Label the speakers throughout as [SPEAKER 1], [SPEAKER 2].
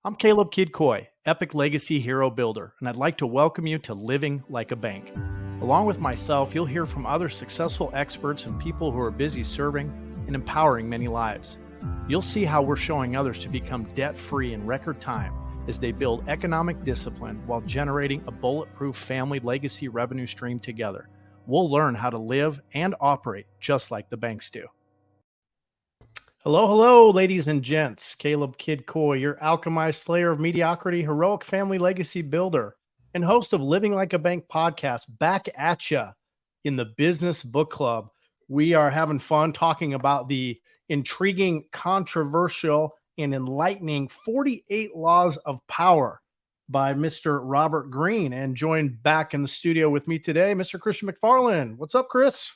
[SPEAKER 1] I'm Caleb Kidcoy, Epic Legacy Hero Builder, and I'd like to welcome you to Living Like a Bank. Along with myself, you'll hear from other successful experts and people who are busy serving and empowering many lives. You'll see how we're showing others to become debt-free in record time as they build economic discipline while generating a bulletproof family legacy revenue stream together. We'll learn how to live and operate just like the banks do. Hello, ladies and gents. Caleb Kidcoy, your alchemized slayer of mediocrity, heroic family legacy builder, and host of Living Like a Bank podcast, back at ya in the Business Book Club. We are having fun talking about the intriguing, controversial, and enlightening 48 Laws of Power by Mr. Robert Greene. And joined back in the studio with me today, Mr. Christian McFarland. What's up, Chris?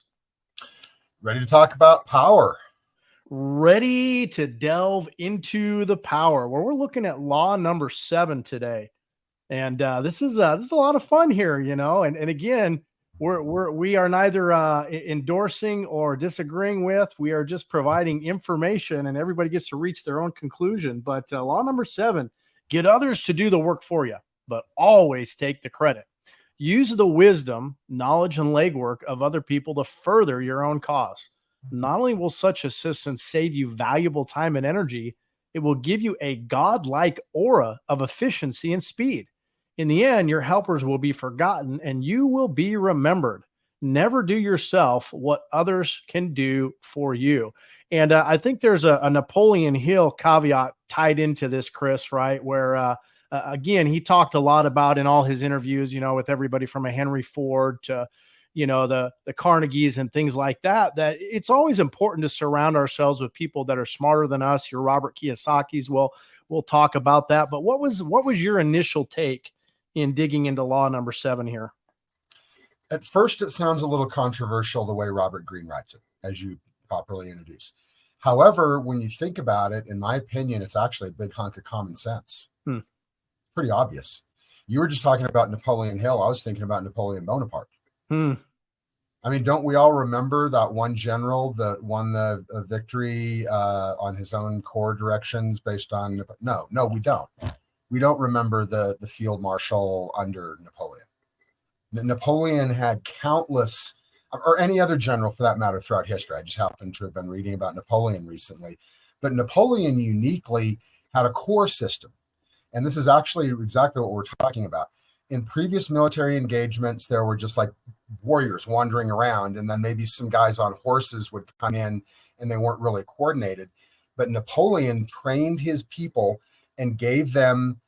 [SPEAKER 2] Ready to talk about power.
[SPEAKER 1] Ready to delve into the power, where we're looking at law number 7 today. And this is a lot of fun here, you know, and again, we are neither endorsing or disagreeing with. We are just providing information, and everybody gets to reach their own conclusion. But law number 7, get others to do the work for you, but always take the credit. Use the wisdom, knowledge, and legwork of other people to further your own cause. Not only will such assistance save you valuable time and energy, it will give you a godlike aura of efficiency and speed. In the end, your helpers will be forgotten and you will be remembered. Never do yourself what others can do for you. And I think there's a Napoleon Hill caveat tied into this, Chris, right? Where, again, he talked a lot about in all his interviews, you know, with everybody from a Henry Ford to you know, the Carnegies and things like that, that it's always important to surround ourselves with people that are smarter than us. Your Robert Kiyosaki's, we'll talk about that. But what was your initial take in digging into law number 7 here?
[SPEAKER 2] At first, it sounds a little controversial the way Robert Greene writes it, as you properly introduce. However, when you think about it, in my opinion, it's actually a big hunk of common sense. Pretty obvious. You were just talking about Napoleon Hill. I was thinking about Napoleon Bonaparte. I mean, don't we all remember that one general that won the victory on his own core directions based on? No, we don't. We don't remember the field marshal under Napoleon. Napoleon had countless, or any other general for that matter, throughout history. I just happened to have been reading about Napoleon recently. But Napoleon uniquely had a core system. And this is actually exactly what we're talking about. In previous military engagements, there were just like warriors wandering around, and then maybe some guys on horses would come in and they weren't really coordinated. But Napoleon trained his people and gave them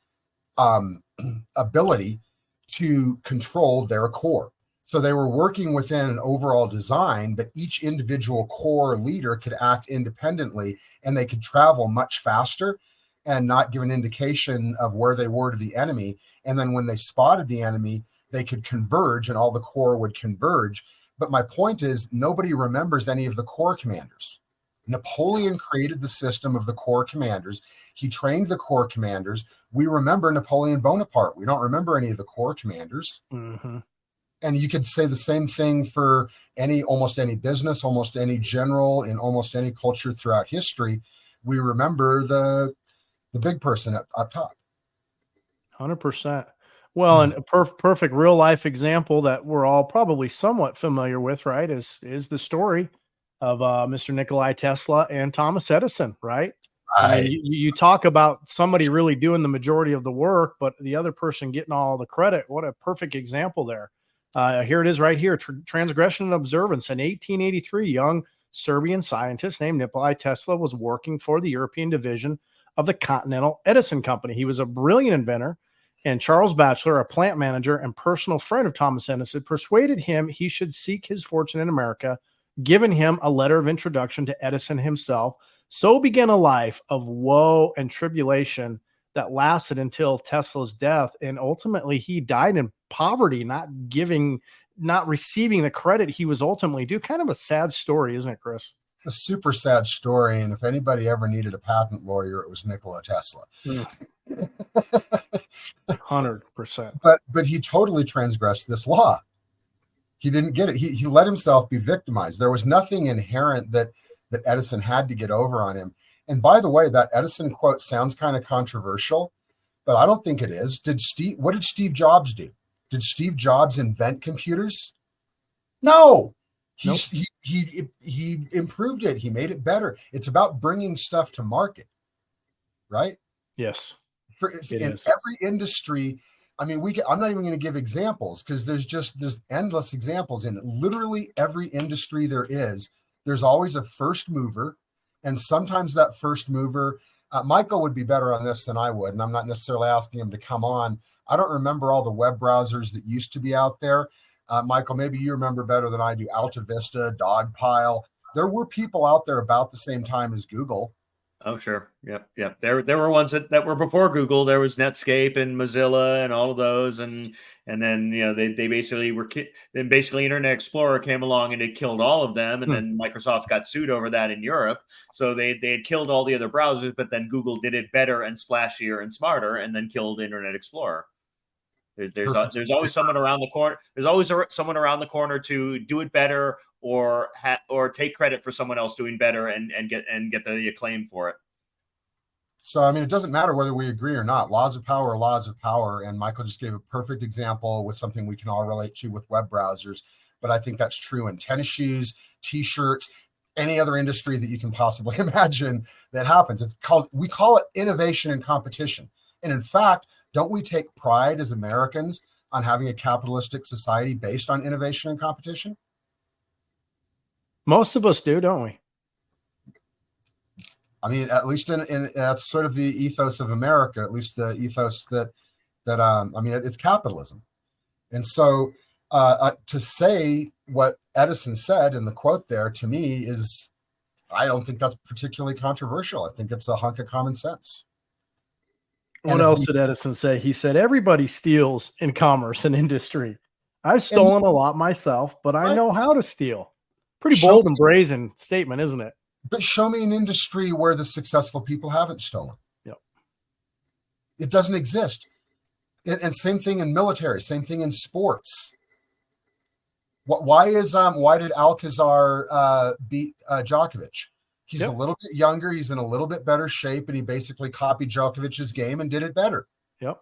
[SPEAKER 2] ability to control their corps. So they were working within an overall design, but each individual corps leader could act independently and they could travel much faster and not give an indication of where they were to the enemy. And then when they spotted the enemy, they could converge and all the corps would converge. But my point is, nobody remembers any of the corps commanders. Napoleon created the system of the corps commanders. He trained the corps commanders. We remember Napoleon Bonaparte. We don't remember any of the corps commanders. Mm-hmm. And you could say the same thing for almost any business, almost any general in almost any culture throughout history. We remember the big person up top.
[SPEAKER 1] 100%. Well, and a perfect real life example that we're all probably somewhat familiar with, right, is the story of Mr. Nikola Tesla and Thomas Edison, right? I mean, you talk about somebody really doing the majority of the work, but the other person getting all the credit. What a perfect example there. Here it is right here. Transgression and observance. In 1883, young Serbian scientist named Nikola Tesla was working for the European division of the Continental Edison Company. He was a brilliant inventor, and Charles Batchelor, a plant manager and personal friend of Thomas Edison, persuaded him he should seek his fortune in America, giving him a letter of introduction to Edison himself. So began a life of woe and tribulation that lasted until Tesla's death, and ultimately he died in poverty, not receiving the credit he was ultimately due. Kind of a sad story, isn't it, Chris?
[SPEAKER 2] It's a super sad story, and if anybody ever needed a patent lawyer, it was Nikola Tesla.
[SPEAKER 1] 100%.
[SPEAKER 2] But he totally transgressed this law. He didn't get it. He let himself be victimized. There was nothing inherent that Edison had to get over on him. And by the way, that Edison quote sounds kind of controversial, but I don't think it is. What did Steve Jobs do? Did Steve Jobs invent computers? No.
[SPEAKER 1] Nope.
[SPEAKER 2] He improved it. He made it better. It's about bringing stuff to market, right?
[SPEAKER 1] Yes.
[SPEAKER 2] In every industry. I mean, I'm not even going to give examples because there's endless examples in literally every industry there is. There's always a first mover, and sometimes that first mover, Michael would be better on this than I would, and I'm not necessarily asking him to come on. I don't remember all the web browsers that used to be out there. Michael, maybe you remember better than I do. Alta Vista, Dogpile. There were people out there about the same time as Google.
[SPEAKER 3] Oh, sure. Yep. There were ones that were before Google. There was Netscape and Mozilla and all of those, and then they basically then basically Internet Explorer came along and it killed all of them, and then Microsoft got sued over that in Europe. So they had killed all the other browsers, but then Google did it better and splashier and smarter, and then killed Internet Explorer. There's always someone around the corner. There's always someone around the corner to do it better or take credit for someone else doing better and get the acclaim for it.
[SPEAKER 2] So, I mean, it doesn't matter whether we agree or not. Laws of power are laws of power. And Michael just gave a perfect example with something we can all relate to with web browsers. But I think that's true in tennis shoes, T-shirts, any other industry that you can possibly imagine that happens. We call it innovation and competition. And in fact, don't we take pride as Americans on having a capitalistic society based on innovation and competition?
[SPEAKER 1] Most of us do, don't we?
[SPEAKER 2] I mean, at least in that's sort of the ethos of America, at least the ethos that I mean, it's capitalism. And so to say what Edison said in the quote there, to me, I don't think that's particularly controversial. I think it's a hunk of common sense.
[SPEAKER 1] What else did Edison say? He said, everybody steals in commerce and industry. I've stolen a lot myself, but I know how to steal. Pretty bold and brazen statement, isn't it?
[SPEAKER 2] But show me an industry where the successful people haven't stolen.
[SPEAKER 1] Yep.
[SPEAKER 2] It doesn't exist. And same thing in military, same thing in sports. Why did Alcazar beat Djokovic? He's a little bit younger. He's in a little bit better shape, and he basically copied Djokovic's game and did it better.
[SPEAKER 1] Yep.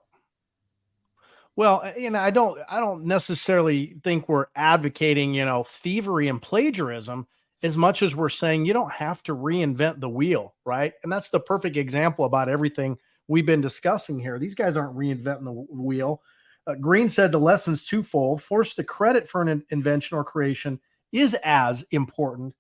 [SPEAKER 1] Well, I don't necessarily think we're advocating, thievery and plagiarism as much as we're saying you don't have to reinvent the wheel, right? And that's the perfect example about everything we've been discussing here. These guys aren't reinventing the wheel. Greene said the lesson's twofold. First, the credit for an invention or creation is as important,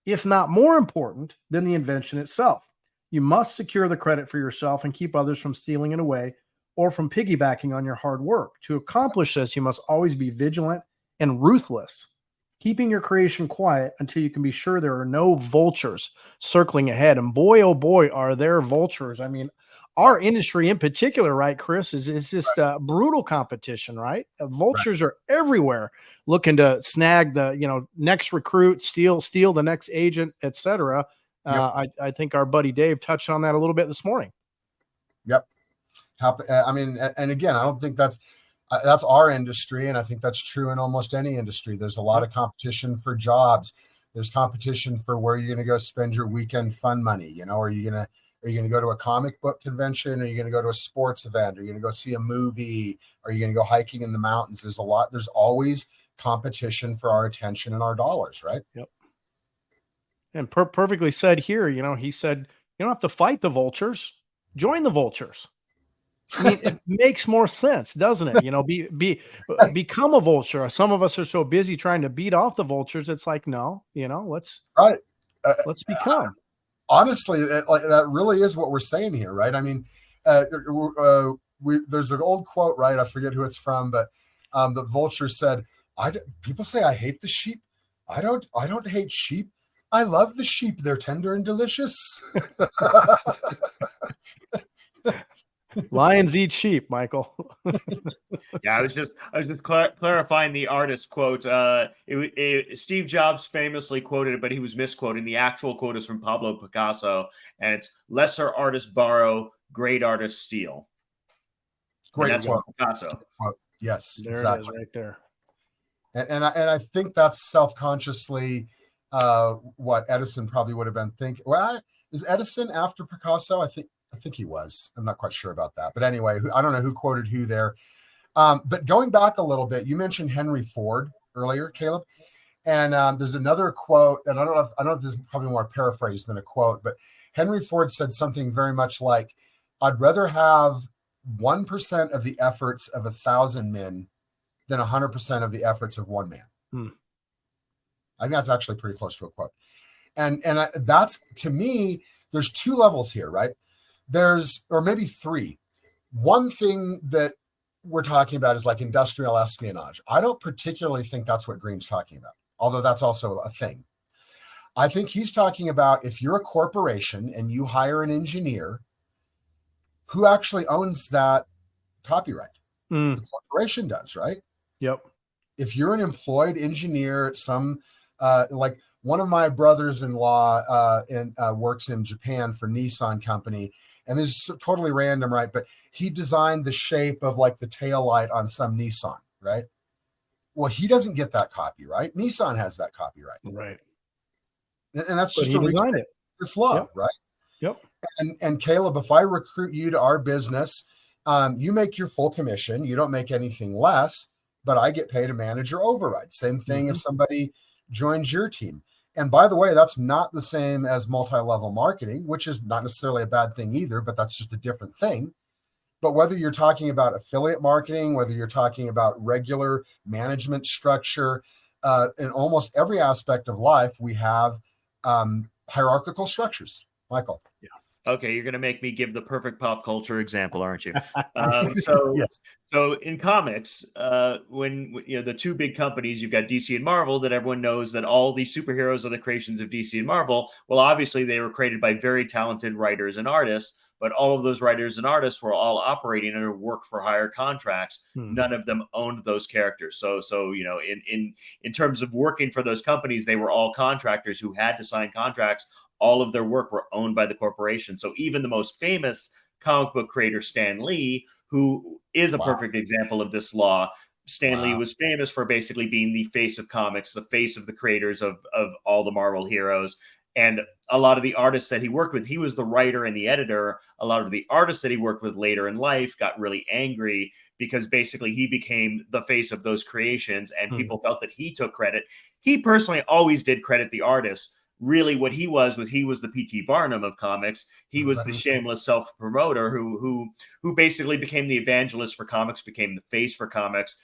[SPEAKER 1] if not more important, than the invention itself. You must secure the credit for yourself and keep others from stealing it away or from piggybacking on your hard work. To accomplish this, you must always be vigilant and ruthless, keeping your creation quiet until you can be sure there are no vultures circling ahead. And boy, oh boy, are there vultures. I mean, our industry in particular, right, Chris, is just brutal competition, right? Vultures are everywhere looking to snag the, next recruit, steal the next agent, etc. Yep. I think our buddy Dave touched on that a little bit this morning.
[SPEAKER 2] Yep. I mean, and again, I don't think that's our industry. And I think that's true in almost any industry. There's a lot of competition for jobs. There's competition for where you're going to go spend your weekend fun money. Are you going to go to a comic book convention? Are you going to go to a sports event? Are you going to go see a movie? Are you going to go hiking in the mountains? There's always competition for our attention and our dollars, right?
[SPEAKER 1] Yep. And perfectly said here, he said, you don't have to fight the vultures, join the vultures. I mean, it makes more sense, doesn't it? Become a vulture. Some of us are so busy trying to beat off the vultures. It's like, no, let's become.
[SPEAKER 2] Honestly, that really is what we're saying here, right? I mean, there's an old quote, right? I forget who it's from, but the vulture said, people say I hate the sheep. I don't hate sheep. I love the sheep. They're tender and delicious.
[SPEAKER 1] Lions eat sheep, Michael.
[SPEAKER 3] Yeah, I was just clarifying the artist quote. Steve Jobs famously quoted it, but he was misquoting. The actual quote is from Pablo Picasso, and it's "Lesser artists borrow, great artists steal."
[SPEAKER 2] Great,
[SPEAKER 3] and that's from Picasso.
[SPEAKER 2] Yes,
[SPEAKER 1] there
[SPEAKER 2] exactly.
[SPEAKER 1] it is, right there.
[SPEAKER 2] And I think that's self-consciously what Edison probably would have been thinking. Well, is Edison after Picasso? I think I think he was. I'm not quite sure about that. But anyway, I don't know who quoted who there. But going back a little bit, you mentioned Henry Ford earlier, Caleb. And there's another quote, and I don't know if this is probably more a paraphrase than a quote, but Henry Ford said something very much like, I'd rather have 1% of the efforts of 1,000 men than 100% of the efforts of one man. I think that's actually pretty close to a quote. And that's, to me, there's two levels here, right? Or maybe three. One thing that we're talking about is like industrial espionage. I don't particularly think that's what Greene's talking about, although that's also a thing. I think he's talking about if you're a corporation and you hire an engineer, who actually owns that copyright? The corporation does, right?
[SPEAKER 1] Yep.
[SPEAKER 2] If you're an employed engineer, like one of my brothers-in-law works in Japan for Nissan company, and this is totally random, right? But he designed the shape of like the tail light on some Nissan, right? Well, he doesn't get that copyright. Nissan has that copyright.
[SPEAKER 1] Right.
[SPEAKER 2] And that's
[SPEAKER 1] but
[SPEAKER 2] just
[SPEAKER 1] he designed it.
[SPEAKER 2] This law,
[SPEAKER 1] Yep.
[SPEAKER 2] right?
[SPEAKER 1] Yep.
[SPEAKER 2] And Caleb, if I recruit you to our business, you make your full commission. You don't make anything less, but I get paid a manager override. Same thing if somebody joins your team. And by the way, that's not the same as multi-level marketing, which is not necessarily a bad thing either, but that's just a different thing. But whether you're talking about affiliate marketing, whether you're talking about regular management structure, in almost every aspect of life, we have hierarchical structures. Michael.
[SPEAKER 3] Yeah. Okay, you're going to make me give the perfect pop culture example, aren't you?
[SPEAKER 1] Yes.
[SPEAKER 3] So in comics, when the two big companies, you've got DC and Marvel, that everyone knows that all these superheroes are the creations of DC and Marvel. Well, obviously they were created by very talented writers and artists, but all of those writers and artists were all operating under work for hire contracts. None of them owned those characters. So in terms of working for those companies, they were all contractors who had to sign contracts. All of their work were owned by the corporation. So even the most famous comic book creator, Stan Lee, who is a perfect example of this law. Stan Lee was famous for basically being the face of comics, the face of the creators of all the Marvel heroes. And a lot of the artists that he worked with, he was the writer and the editor. A lot of the artists that he worked with later in life got really angry because basically he became the face of those creations and people felt that he took credit. He personally always did credit the artists. Really what he was the P.T. Barnum of comics. He was the shameless self-promoter who basically became the evangelist for comics, became the face for comics,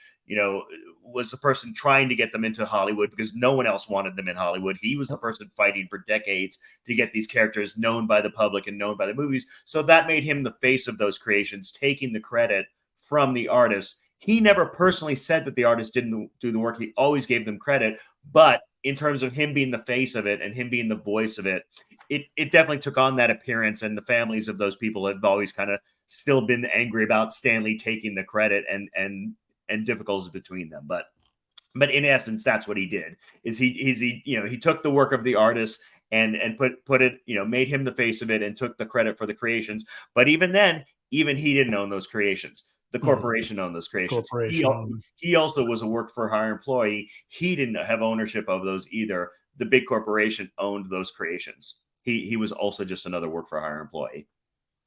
[SPEAKER 3] was the person trying to get them into Hollywood because no one else wanted them in Hollywood. He was the person fighting for decades to get these characters known by the public and known by the movies. So that made him the face of those creations, taking the credit from the artist. He never personally said that the artist didn't do the work. He always gave them credit, but in terms of him being the face of it and him being the voice of it, it definitely took on that appearance. And the families of those people have always kind of still been angry about Stan Lee taking the credit and difficulties between them. But in essence, that's what he did. Is he took the work of the artist and put it, made him the face of it and took the credit for the creations. But even then, even he didn't own those creations. The corporation owned those creations. He also was a work for hire employee. He didn't have ownership of those either. The big corporation owned those creations. He was also just another work for hire employee.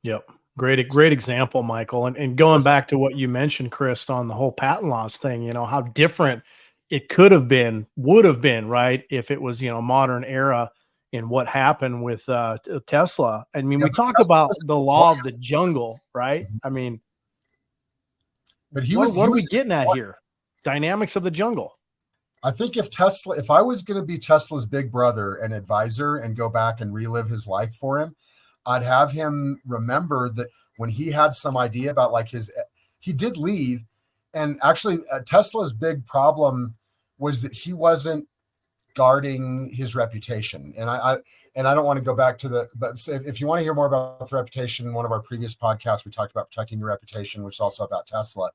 [SPEAKER 1] Yep. Great example, Michael. And going back to what you mentioned, Chris, on the whole patent laws thing, how different it would have been, right? If it was, modern era in what happened with Tesla. I mean, we talk about the law of the jungle, right? I mean,
[SPEAKER 2] but
[SPEAKER 1] what are we getting at here? Dynamics of the jungle.
[SPEAKER 2] I think if I was going to be Tesla's big brother and advisor and go back and relive his life for him, I'd have him remember that when he had some idea about he did leave. And actually Tesla's big problem was that he wasn't guarding his reputation. And I don't want to go back to but if you want to hear more about the reputation, in one of our previous podcasts, we talked about protecting your reputation, which is also about Tesla,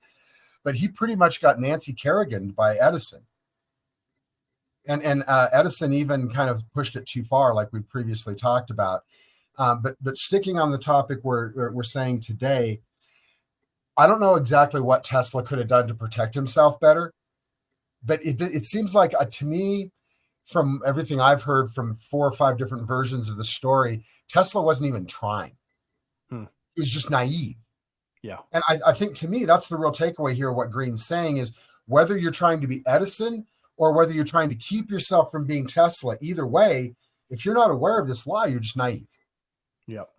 [SPEAKER 2] but he pretty much got Nancy Kerrigan by Edison. And Edison even kind of pushed it too far, like we previously talked about. But sticking on the topic we're saying today, I don't know exactly what Tesla could have done to protect himself better, but it seems like to me, from everything I've heard from 4 or 5 different versions of the story, Tesla wasn't even trying. He was just naive.
[SPEAKER 1] Yeah.
[SPEAKER 2] And I think to me, that's the real takeaway here. What Greene's saying is whether you're trying to be Edison or whether you're trying to keep yourself from being Tesla, either way, if you're not aware of this law, you're just naive.
[SPEAKER 1] Yep.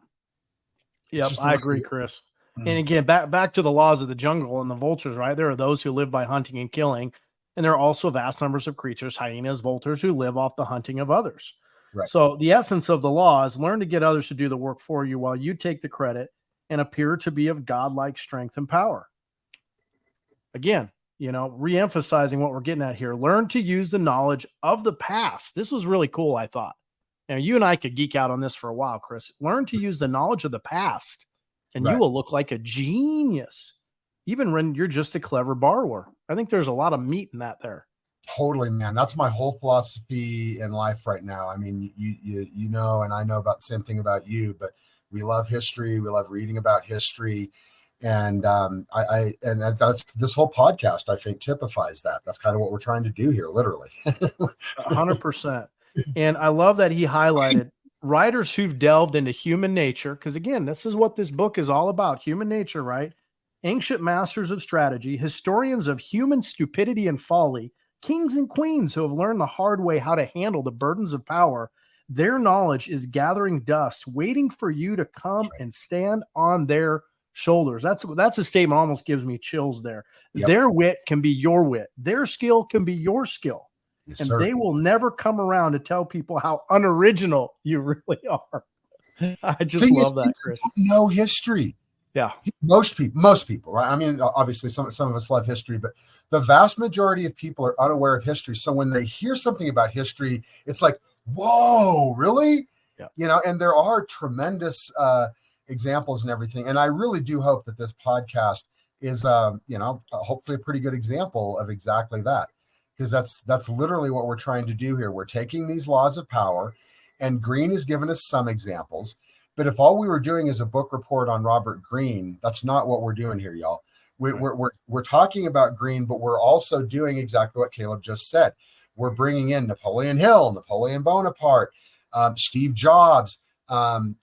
[SPEAKER 1] Yep.
[SPEAKER 2] just the
[SPEAKER 1] I
[SPEAKER 2] way
[SPEAKER 1] agree,
[SPEAKER 2] it is.
[SPEAKER 1] Chris.
[SPEAKER 2] Mhm.
[SPEAKER 1] And again, back to the laws of the jungle and the vultures, right? There are those who live by hunting and killing. And there are also vast numbers of creatures, hyenas, vultures, who live off the hunting of others.
[SPEAKER 2] Right.
[SPEAKER 1] So the essence of the law is learn to get others to do the work for you while you take the credit and appear to be of godlike strength and power. Again, re-emphasizing what we're getting at here. Learn to use the knowledge of the past. This was really cool, I thought. You and I could geek out on this for a while, Chris. Learn to use the knowledge of the past, and you will look like a genius, even when you're just a clever borrower. I think there's a lot of meat in that there.
[SPEAKER 2] Totally, man. That's my whole philosophy in life right now. I mean, you know, and I know about the same thing about you, but we love history. We love reading about history. And that's this whole podcast, I think, typifies that. That's kind of what we're trying to do here, literally.
[SPEAKER 1] 100%. And I love that he highlighted writers who've delved into human nature. Because again, this is what this book is all about, human nature, right? Ancient masters of strategy, historians of human stupidity and folly, kings and queens who have learned the hard way how to handle the burdens of power. Their knowledge is gathering dust, waiting for you to come and stand on their shoulders. That's a statement almost gives me chills there.
[SPEAKER 2] Yep.
[SPEAKER 1] Their wit can be your wit. Their skill can be your skill.
[SPEAKER 2] Yes,
[SPEAKER 1] and
[SPEAKER 2] sir.
[SPEAKER 1] they will never come around to tell people how unoriginal you really are. I just love that, Chris.
[SPEAKER 2] No history.
[SPEAKER 1] Yeah.
[SPEAKER 2] Most people, right? I mean, obviously some of us love history, but the vast majority of people are unaware of history. So when they hear something about history, it's like, whoa, really?
[SPEAKER 1] Yeah.
[SPEAKER 2] You know, and there are tremendous examples and everything. And I really do hope that this podcast is, hopefully a pretty good example of exactly that. Because that's literally what we're trying to do here. We're taking these laws of power, and Greene has given us some examples. But if all we were doing is a book report on Robert Greene, that's not what we're doing here, y'all. We're talking about Greene, but we're also doing exactly what Caleb just said. We're bringing in Napoleon Hill, Napoleon Bonaparte, Steve Jobs,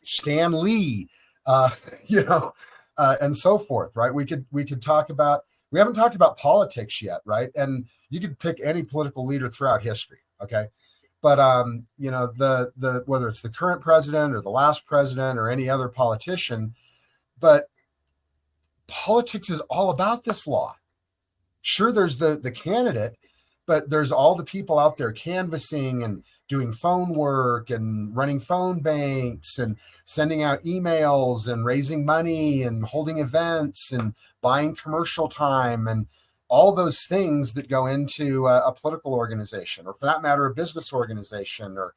[SPEAKER 2] Stan Lee, and so forth. Right? We could talk about. We haven't talked about politics yet, right? And you could pick any political leader throughout history, okay? But the whether it's the current president or the last president or any other politician, but politics is all about this law. Sure, there's the candidate, but there's all the people out there canvassing and doing phone work and running phone banks and sending out emails and raising money and holding events and buying commercial time and all those things that go into a political organization, or for that matter, a business organization, or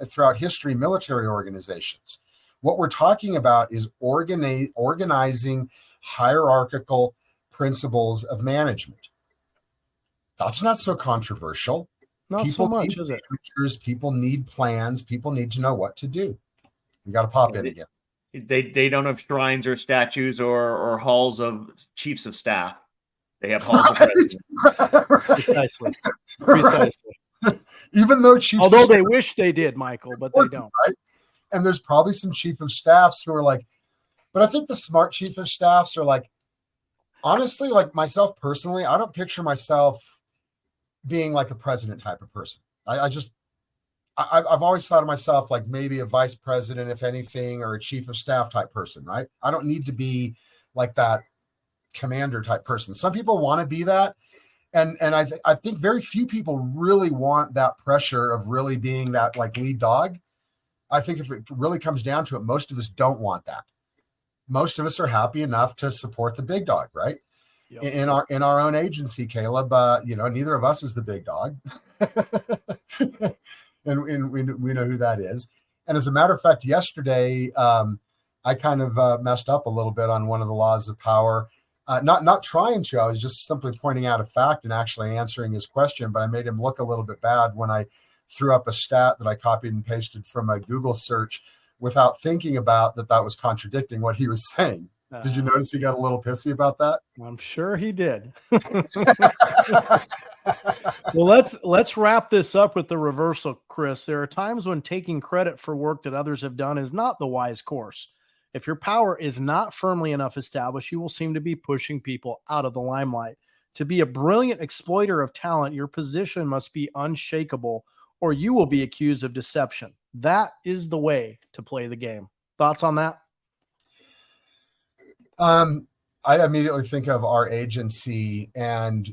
[SPEAKER 2] throughout history, military organizations. What we're talking about is organizing hierarchical principles of management. That's not so controversial.
[SPEAKER 1] Not
[SPEAKER 2] people
[SPEAKER 1] so much,
[SPEAKER 2] need
[SPEAKER 1] is it?
[SPEAKER 2] managers, people need plans. People need to know what to do. We got to pop in again.
[SPEAKER 3] They don't have shrines or statues or halls of chiefs of staff. They have halls of presidents.
[SPEAKER 1] Precisely.
[SPEAKER 2] Even though chiefs,
[SPEAKER 1] although they wish they did, Michael, but they don't.
[SPEAKER 2] Right? And there's probably some chief of staffs who are like, but I think the smart chief of staffs are like, honestly, like myself personally, I don't picture myself being like a president type of person. I've always thought of myself like maybe a vice president, if anything, or a chief of staff type person, right? I don't need to be like that commander type person. Some people want to be that. And I think very few people really want that pressure of really being that like lead dog. I think if it really comes down to it, most of us don't want that. Most of us are happy enough to support the big dog, right? Yep. In our own agency, Caleb, neither of us is the big dog. And we know who that is. And as a matter of fact, yesterday, I kind of messed up a little bit on one of the laws of power. Not trying to, I was just simply pointing out a fact and actually answering his question, but I made him look a little bit bad when I threw up a stat that I copied and pasted from a Google search without thinking about that was contradicting what he was saying. Did you notice he got a little pissy about that?
[SPEAKER 1] I'm sure he did. Well, let's wrap this up with the reversal, Chris. There are times when taking credit for work that others have done is not the wise course. If your power is not firmly enough established, you will seem to be pushing people out of the limelight. To be a brilliant exploiter of talent, your position must be unshakable, or you will be accused of deception. That is the way to play the game. Thoughts on that?
[SPEAKER 2] I immediately think of our agency, and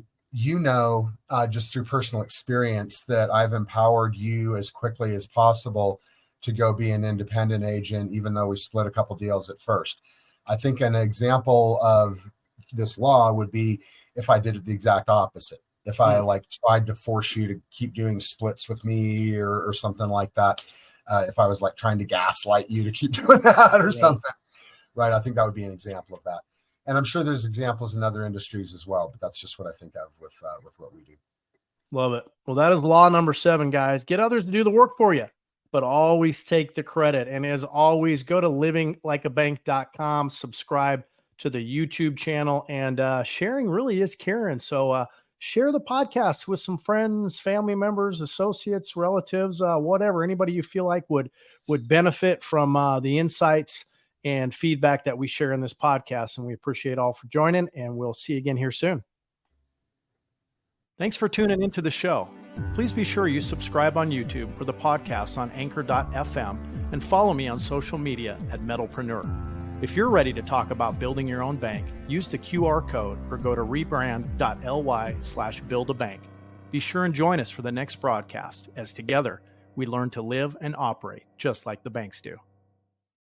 [SPEAKER 2] just through personal experience, that I've empowered you as quickly as possible to go be an independent agent, even though we split a couple deals at first. I think an example of this law would be if I did it the exact opposite. If I tried to force you to keep doing splits with me or something like that. If I was trying to gaslight you to keep doing that or something, right? I think that would be an example of that. And I'm sure there's examples in other industries as well, but that's just what I think of with what we do.
[SPEAKER 1] Love it. Well, that is law number 7, guys. Get others to do the work for you, but always take the credit. And as always, go to livinglikeabank.com, subscribe to the YouTube channel, and sharing really is caring. So share the podcast with some friends, family members, associates, relatives, whatever, anybody you feel like would benefit from the insights and feedback that we share in this podcast. And we appreciate all for joining, and we'll see you again here soon. Thanks for tuning into the show. Please be sure you subscribe on YouTube or the podcast on anchor.fm and follow me on social media at Metalpreneur. If you're ready to talk about building your own bank, use the QR code or go to rebrand.ly/buildabank. Be sure and join us for the next broadcast, as together we learn to live and operate just like the banks do.